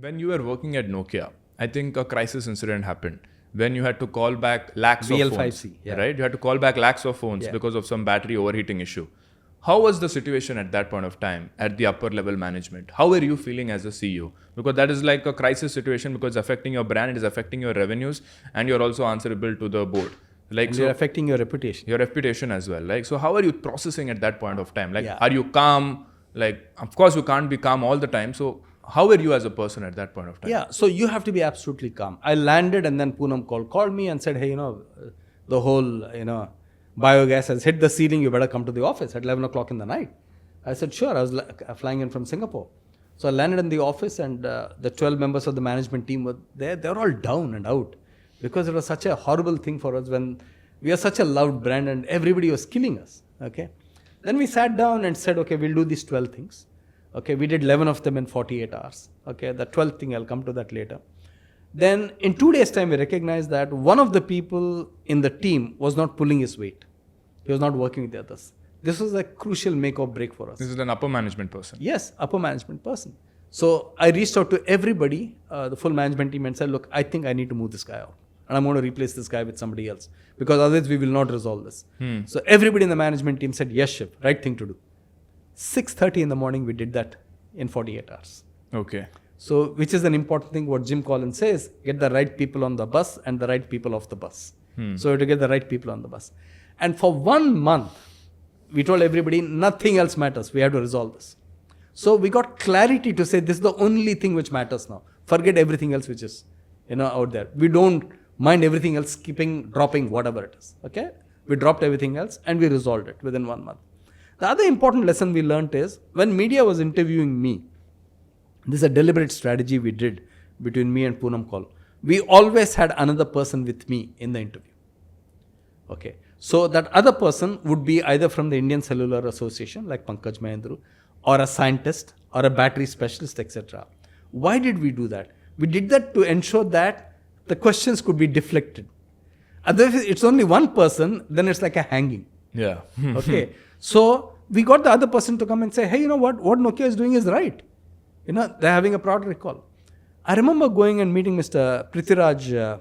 When you were working at Nokia, I think a crisis incident happened when you had to call back lakhs of phones. BL5C, yeah. Right? You had to call back lakhs of phones Yeah. because of some battery overheating issue. How was the situation at that point of time at the upper level management? How were you feeling as a CEO? Because that is like a crisis situation because it's affecting your brand, it is affecting your revenues, and you're also answerable to the board. Like, And so you're affecting your reputation. your reputation as well. Like, so how are you processing at that point of time? Like, Yeah. are you calm? Like, of course you can't be calm all the time. So how were you as a person at that point of time? Yeah, so you have to be absolutely calm. I landed and then Poonam called me and said, hey, the whole, biogas has hit the ceiling. You better come to the office at 11 o'clock in the night. I said, sure. I was flying in from Singapore. So I landed in the office and the 12 members of the management team were there. They were all down and out because it was such a horrible thing for us when we are such a loud brand and everybody was killing us. Okay. Then we sat down and said, okay, we'll do these 12 things. Okay, we did 11 of them in 48 hours. Okay, the 12th thing, I'll come to that later. Then in 2 days' time, we recognized that one of the people in the team was not pulling his weight. He was not working with the others. This was a crucial make or break for us. This is an upper management person. Yes, upper management person. So I reached out to everybody, the full management team, and said, look, I think I need to move this guy out. And I'm going to replace this guy with somebody else. Because otherwise we will not resolve this. So everybody in the management team said, yes, Shiv, right thing to do. 6:30 in the morning, we did that in 48 hours. Okay. So, which is an important thing, what Jim Collins says, get the right people on the bus and the right people off the bus. So, to get the right people on the bus. And for 1 month, we told everybody, nothing else matters. We have to resolve this. So, we got clarity to say, this is the only thing which matters now. Forget everything else which is, out there. We don't mind everything else, skipping, dropping, whatever it is. Okay? We dropped everything else and we resolved it within 1 month. The other important lesson we learned is when media was interviewing me, this is a deliberate strategy we did between me and Poonam Kaul. We always had another person with me in the interview. Okay. So that other person would be either from the Indian Cellular Association, like Pankaj Mahendru, or a scientist, or a battery specialist, etc. Why did we do that? We did that to ensure that the questions could be deflected. Otherwise, it's only one person, then it's like a hanging. Yeah. Okay. So we got the other person to come and say, hey, you know what Nokia is doing is right. They're having a product recall. I remember going and meeting Mr. Prithviraj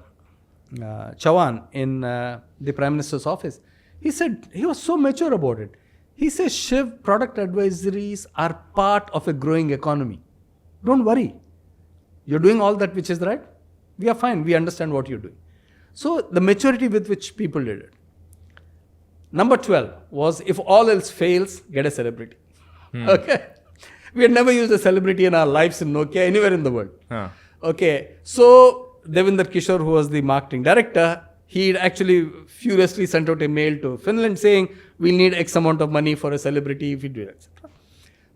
Chauhan in the Prime Minister's office. He said, he was so mature about it. He says, Shiv, product advisories are part of a growing economy. Don't worry. You're doing all that which is right. We are fine. We understand what you're doing. So the maturity with which people did it. Number 12 was, if all else fails, get a celebrity. Okay. We had never used a celebrity in our lives in Nokia anywhere in the world. Okay. So Devinder Kishore, who was the marketing director, he actually furiously sent out a mail to Finland saying, we need X amount of money for a celebrity if we do it, etc.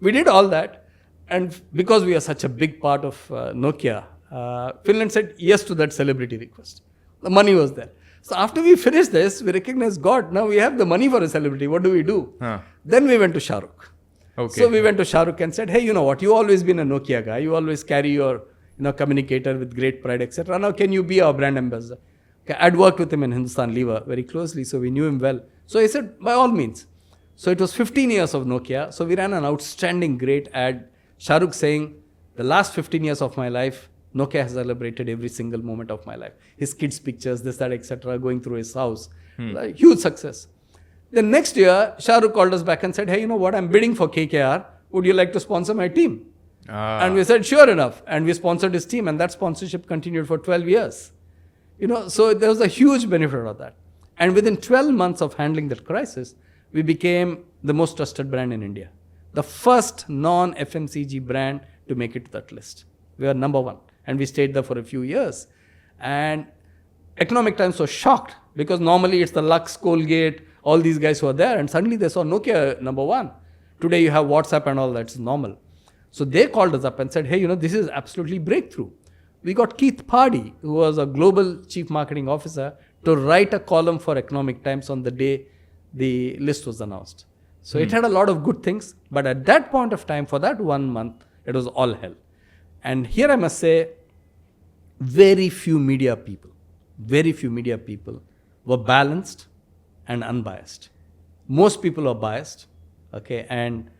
We did all that. And because we are such a big part of Nokia, Finland said yes to that celebrity request. The money was there. So after we finished this, we recognized, God, now we have the money for a celebrity. What do we do? Then we went to Shah Rukh. Okay. So we went to Shah Rukh and said, hey, you know what? You always been a Nokia guy. You always carry your communicator with great pride, etc. Now can you be our brand ambassador? Okay, I'd worked with him in Hindustan Lever very closely, so we knew him well. So he said, by all means. So it was 15 years of Nokia. So we ran an outstanding great ad. Shah Rukh saying, the last 15 years of my life, Nokia has celebrated every single moment of my life. His kids' pictures, this, that, etc., going through his house. Like, huge success. Then next year, Shah Rukh called us back and said, hey, you know what? I'm bidding for KKR. Would you like to sponsor my team? And we said, sure enough. And we sponsored his team. And that sponsorship continued for 12 years. So there was a huge benefit of that. And within 12 months of handling that crisis, we became the most trusted brand in India. The first non-FMCG brand to make it to that list. We were number one. And we stayed there for a few years. And Economic Times was shocked because normally it's the Lux, Colgate, all these guys who are there. And suddenly they saw Nokia number one. Today you have WhatsApp and all that's normal. So they called us up and said, hey, this is absolutely breakthrough. We got Keith Pardee, who was a global chief marketing officer, to write a column for Economic Times on the day the list was announced. So it had a lot of good things. But at that point of time, for that 1 month, it was all hell. And here I must say, very few media people were balanced and unbiased. Most people are biased, okay, and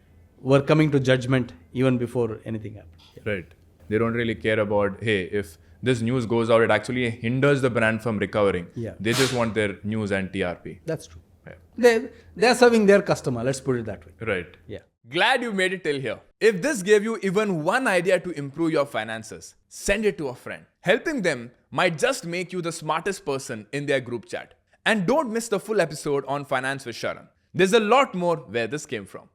were coming to judgment even before anything happened. Right. They don't really care about, hey, if this news goes out, it actually hinders the brand from recovering. Yeah. They just want their news and TRP. That's true. Yeah. They're serving their customer. Let's put it that way. Right. Yeah. Glad you made it till here. If this gave you even one idea to improve your finances, send it to a friend. Helping them might just make you the smartest person in their group chat. And don't miss the full episode on Finance with Sharan. There's a lot more where this came from.